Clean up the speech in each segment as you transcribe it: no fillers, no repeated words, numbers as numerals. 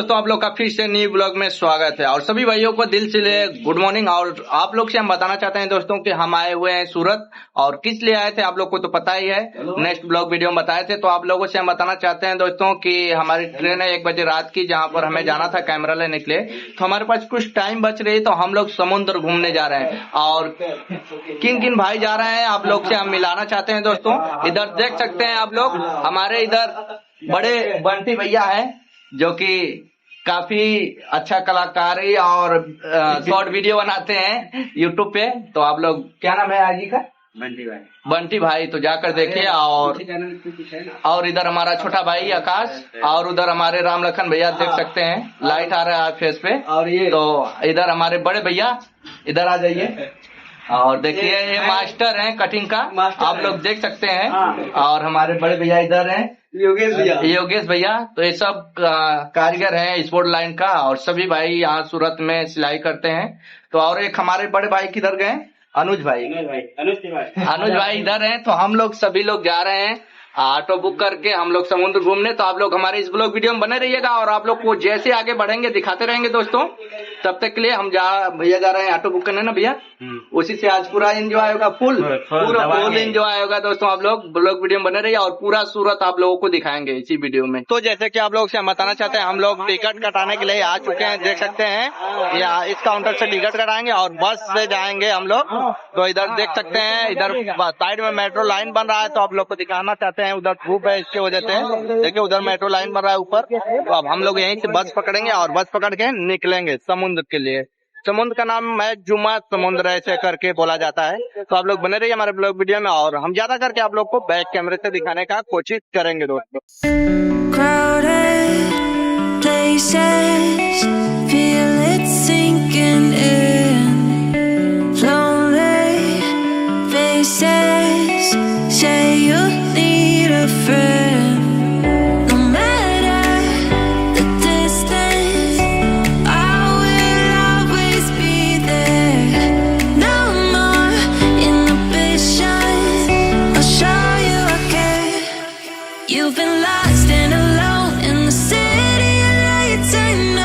दोस्तों, आप लोग का फिर से न्यू ब्लॉग में स्वागत है। और सभी भाइयों को दिल से गुड मॉर्निंग। और आप लोग से हम बताना चाहते हैं दोस्तों कि हम आए हुए हैं सूरत। और किस लिए आए थे आप लोग को तो पता ही है, नेक्स्ट ब्लॉग वीडियो में बताए थे। तो आप लोगों से हम बताना चाहते हैं दोस्तों कि हमारी ट्रेन है 1 बजे रात की, जहां पर हमें जाना था कैमरा लेने के लिए। तो हमारे पास कुछ टाइम बच रही, तो हम लोग समुद्र घूमने जा रहे हैं। और किन किन भाई जा रहे हैं आप लोग से हम मिलाना चाहते हैं दोस्तों। इधर देख सकते हैं आप लोग, हमारे इधर बड़े बंटी भैया हैं जो कि काफी अच्छा कलाकारी और शॉर्ट वीडियो बनाते हैं यूट्यूब पे। तो आप लोग, क्या नाम है आजी का? बंटी भाई। तो जाकर देखिए। और इधर हमारा छोटा भाई आकाश, और उधर हमारे राम लखन भैया देख सकते हैं, लाइट आ रहा है फेस पे। और ये तो इधर हमारे बड़े भैया, इधर आ जाइए। और देखिए ये मास्टर हैं कटिंग का, आप लोग देख सकते हैं। और हमारे बड़े भैया इधर हैं, योगेश भैया। तो ये सब कारीगर हैं स्पोर्ट लाइन का। और सभी भाई यहाँ सूरत में सिलाई करते हैं। तो और एक हमारे बड़े भाई किधर गए? अनुज भाई इधर हैं। तो हम लोग सभी लोग जा रहे हैं ऑटो बुक करके, हम लोग समुद्र घूमने। तो आप लोग हमारे इस ब्लॉग वीडियो में बने रहिएगा। और आप लोग को जैसे आगे बढ़ेंगे दिखाते रहेंगे दोस्तों। तब तक के लिए हम भैया जा रहे हैं ऑटो बुक करने ना भैया। उसी से आज पूरा एंजॉय होगा, फुल एंजॉय होगा दोस्तों। आप लोग ब्लॉग वीडियो में बने रहिए और पूरा सूरत आप लोगों को दिखाएंगे इसी वीडियो में। तो जैसे कि आप लोग से हम बताना चाहते हैं, हम लोग टिकट कटाने के लिए आ चुके हैं, देख सकते हैं। या इस काउंटर से टिकट कटाएंगे और बस से जाएंगे हम लोग। तो इधर देख सकते हैं, इधर साइड में मेट्रो लाइन बन रहा है। तो आप लोग को दिखाना चाहते हैं, उधर धूप है इसके वजह से। देखिए उधर मेट्रो लाइन बन रहा है ऊपर। तो अब हम लोग यहीं से बस पकड़ेंगे और बस पकड़ के निकलेंगे समुद्र के लिए। समुद्र का नाम है जुमा समुद्र, ऐसे करके बोला जाता है। तो आप लोग बने रहिए हमारे ब्लॉग वीडियो में। और हम ज्यादा करके आप लोग को बैक कैमरे से दिखाने का कोशिश करेंगे दोस्तों। You've been lost and alone in the city of lights and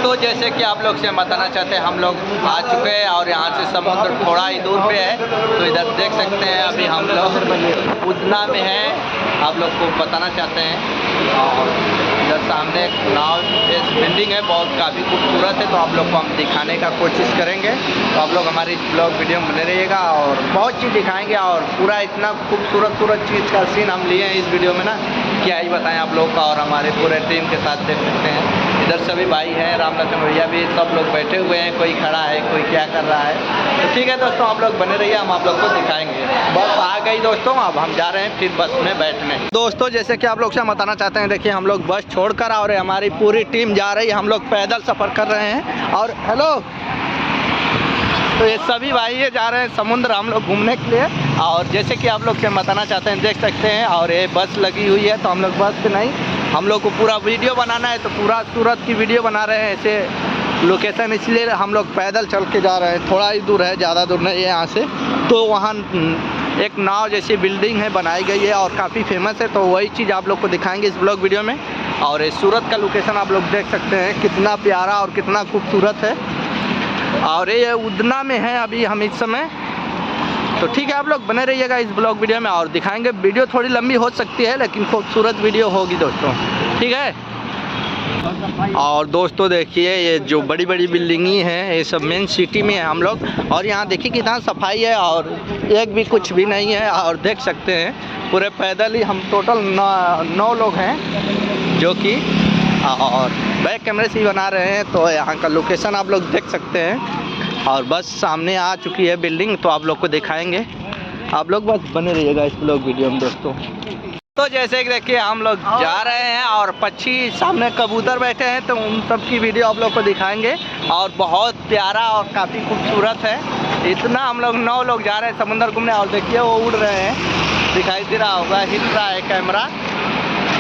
दोस्तों जैसे कि आप लोग से हम बताना चाहते हैं, हम लोग आ चुके हैं और यहाँ से समुद्र थोड़ा ही दूर पे है। तो इधर देख सकते हैं अभी हम लोग उदना में हैं, आप लोग को बताना चाहते हैं। और इधर सामने एक नाव इस बिल्डिंग है, बहुत काफ़ी खूबसूरत है, तो आप लोग को हम दिखाने का कोशिश करेंगे। तो आप लोग हमारी इस ब्लॉग वीडियो में बने रहिएगा और बहुत चीज़ दिखाएंगे। और पूरा इतना खूबसूरत चीज़ का सीन हम लिए हैं इस वीडियो में ना, क्या ही बताएं आप लोग का। और हमारे पूरे टीम के साथ देख सकते हैं, इधर सभी भाई हैं, राम लखन भैया भी, सब लोग बैठे हुए हैं, कोई खड़ा है, कोई क्या कर रहा है। तो ठीक है दोस्तों, आप लोग बने रहिए, हम आप लोग को दिखाएंगे। बस आ गई दोस्तों, अब हम जा रहे हैं फिर बस में बैठने। दोस्तों जैसे कि आप लोग से हम बताना चाहते हैं, देखिए हम लोग बस छोड़कर और हमारी पूरी टीम जा रही है, हम लोग पैदल सफ़र कर रहे हैं। और हेलो, तो ये सभी भाई ये जा रहे हैं समुद्र हम लोग घूमने के लिए। और जैसे कि आप लोग से बताना चाहते हैं, देख सकते हैं, और ये बस लगी हुई है, तो हम लोग बस से नहीं, हम लोग को पूरा वीडियो बनाना है, तो पूरा सूरत की वीडियो बना रहे हैं ऐसे लोकेशन, इसलिए हम लोग पैदल चल के जा रहे हैं। थोड़ा ही दूर है, ज़्यादा दूर नहीं है यहाँ से। तो वहाँ एक नाव जैसी बिल्डिंग है बनाई गई है और काफ़ी फेमस है, तो वही चीज़ आप लोग को दिखाएंगे इस ब्लॉग वीडियो में। और ये सूरत का लोकेशन आप लोग देख सकते हैं, कितना प्यारा और कितना खूबसूरत है। और ये उदना में है अभी हम इस समय। तो ठीक है, आप लोग बने रहिएगा इस ब्लॉग वीडियो में और दिखाएंगे। वीडियो थोड़ी लंबी हो सकती है, लेकिन खूबसूरत वीडियो होगी दोस्तों, ठीक है। और दोस्तों देखिए, ये जो बड़ी बड़ी बिल्डिंगी हैं, ये सब मेन सिटी में है हम लोग। और यहाँ देखिए कितना सफाई है और एक भी कुछ भी नहीं है। और देख सकते हैं पूरे पैदल ही हम टोटल 9 लोग हैं, जो कि और बैक कैमरे से ही बना रहे हैं। तो यहाँ का लोकेशन आप लोग देख सकते हैं। और बस सामने आ चुकी है बिल्डिंग, तो आप लोग को दिखाएंगे। आप लोग बस बने रहिएगा इस ब्लॉग वीडियो में दोस्तों। तो जैसे कि देखिए हम लोग जा रहे हैं और पक्षी सामने कबूतर बैठे हैं, तो उन सब की वीडियो आप लोग को दिखाएंगे। और बहुत प्यारा और काफ़ी खूबसूरत है। इतना हम लोग 9 लोग जा रहे हैं समुद्र घूमने। और देखिए वो उड़ रहे हैं, दिखाई दे रहा होगा, हिल रहा है कैमरा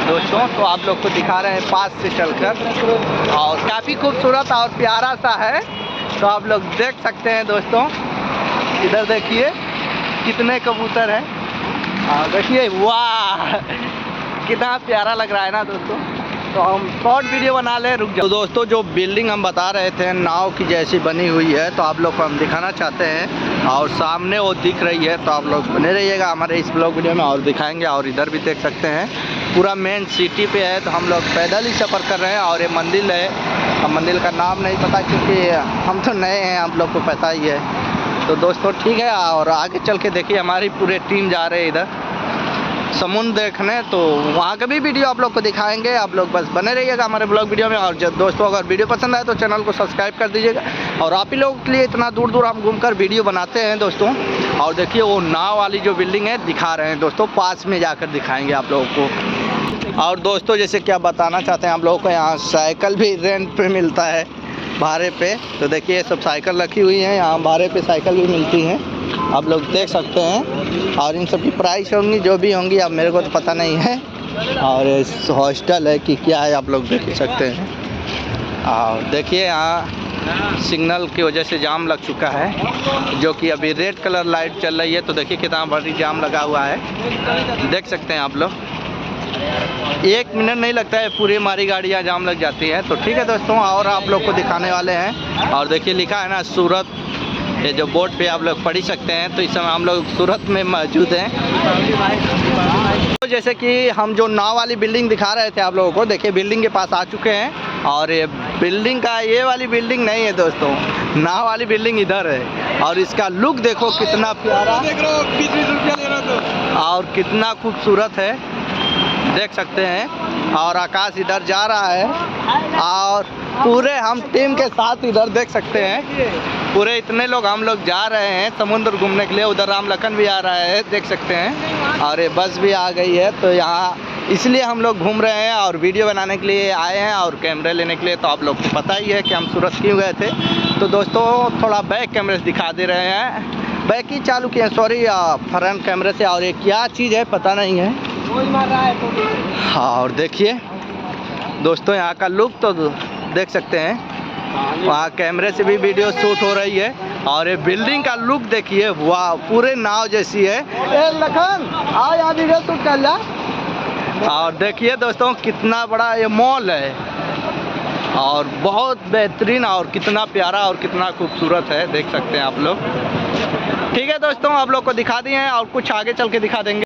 दोस्तों। तो आप लोग को दिखा रहे हैं पास से चलकर, और काफ़ी खूबसूरत और प्यारा सा है। तो आप लोग देख सकते हैं दोस्तों, इधर देखिए कितने कबूतर हैं। और देखिए वाह, कितना प्यारा लग रहा है ना दोस्तों। तो हम शॉर्ट वीडियो बना ले, रुक जाओ। तो दोस्तों जो बिल्डिंग हम बता रहे थे नाव की जैसी बनी हुई है, तो आप लोग को हम दिखाना चाहते हैं। और सामने वो दिख रही है, तो आप लोग बने रहिएगा हमारे इस ब्लॉग वीडियो में और दिखाएंगे। और इधर भी देख सकते हैं, पूरा मेन सिटी पे है, तो हम लोग पैदल ही सफ़र कर रहे हैं। और ये मंदिर है, अब मंदिर का नाम नहीं पता क्योंकि हम तो नए हैं, आप लोग को पता ही है। तो दोस्तों ठीक है, और आगे चल के देखिए हमारी पूरी टीम जा रहे हैं इधर समुद्र देखने, तो वहाँ का भी वीडियो आप लोग को दिखाएंगे। आप लोग बस बने रहिएगा हमारे ब्लॉग वीडियो में। और जब दोस्तों अगर वीडियो पसंद आए तो चैनल को सब्सक्राइब कर दीजिएगा। और आप ही लोगों के लिए इतना दूर दूर हम घूमकर वीडियो बनाते हैं दोस्तों। और देखिए वो नाव वाली जो बिल्डिंग है दिखा रहे हैं दोस्तों, पास में जाकर दिखाएंगे आप लोगों को। और दोस्तों जैसे कि आप बताना चाहते हैं, आप लोगों को यहाँ साइकिल भी रेंट पे मिलता है, भाड़े पे। तो देखिए सब साइकिल रखी हुई है यहाँ, भाड़े पे साइकिल भी मिलती हैं, आप लोग देख सकते हैं। और इन सब की प्राइस होंगी जो भी होंगी, अब मेरे को तो पता नहीं है। और हॉस्टल है कि क्या है, आप लोग देख सकते हैं। और देखिए यहाँ सिग्नल की वजह से जाम लग चुका है, जो कि अभी रेड कलर लाइट चल रही है। तो देखिए कितना बड़ी जाम लगा हुआ है, देख सकते हैं आप लोग। 1 मिनट नहीं लगता है, पूरी हमारी गाड़ियाँ जाम लग जाती है। तो ठीक है दोस्तों, और आप लोग को दिखाने वाले हैं। और देखिए लिखा है ना सूरत, ये जो बोर्ड पे आप लोग पढ़ सकते हैं। तो इस समय हम लोग सूरत में मौजूद हैं। तो जैसे कि हम जो नाव वाली बिल्डिंग दिखा रहे थे आप लोगों को, देखिए बिल्डिंग के पास आ चुके हैं। और ये बिल्डिंग का, ये वाली बिल्डिंग नहीं है दोस्तों, नाव वाली बिल्डिंग इधर है। और इसका लुक देखो कितना प्यारा और कितना खूबसूरत है, देख सकते हैं। और आकाश इधर जा रहा है, और पूरे हम टीम के साथ इधर देख सकते हैं, पूरे इतने लोग हम लोग जा रहे हैं समुद्र घूमने के लिए। उधर राम लखन भी आ रहा है, देख सकते हैं। और ये बस भी आ गई है, तो यहाँ इसलिए हम लोग घूम रहे हैं और वीडियो बनाने के लिए आए हैं और कैमरे लेने के लिए। तो आप लोग को पता ही है कि हम सूरत क्यों गए थे। तो दोस्तों थोड़ा बैक कैमरे से दिखा दे रहे हैं, बैक ही चालू किए, सॉरी फ्रंट कैमरे से। और ये क्या चीज़ है पता नहीं है। और देखिए दोस्तों यहाँ का लुक तो देख सकते हैं, वहाँ कैमरे से भी वीडियो शूट हो रही है। और ये बिल्डिंग का लुक देखिए, वाह, पूरे नाव जैसी है। ए लखन आओ यहाँ वीडियो शूट कर ला। और देखिए दोस्तों कितना बड़ा ये मॉल है, और बहुत बेहतरीन और कितना प्यारा और कितना खूबसूरत है, देख सकते हैं आप लोग। ठीक है दोस्तों, आप लोग को दिखा दिए हैं और कुछ आगे चल के दिखा देंगे।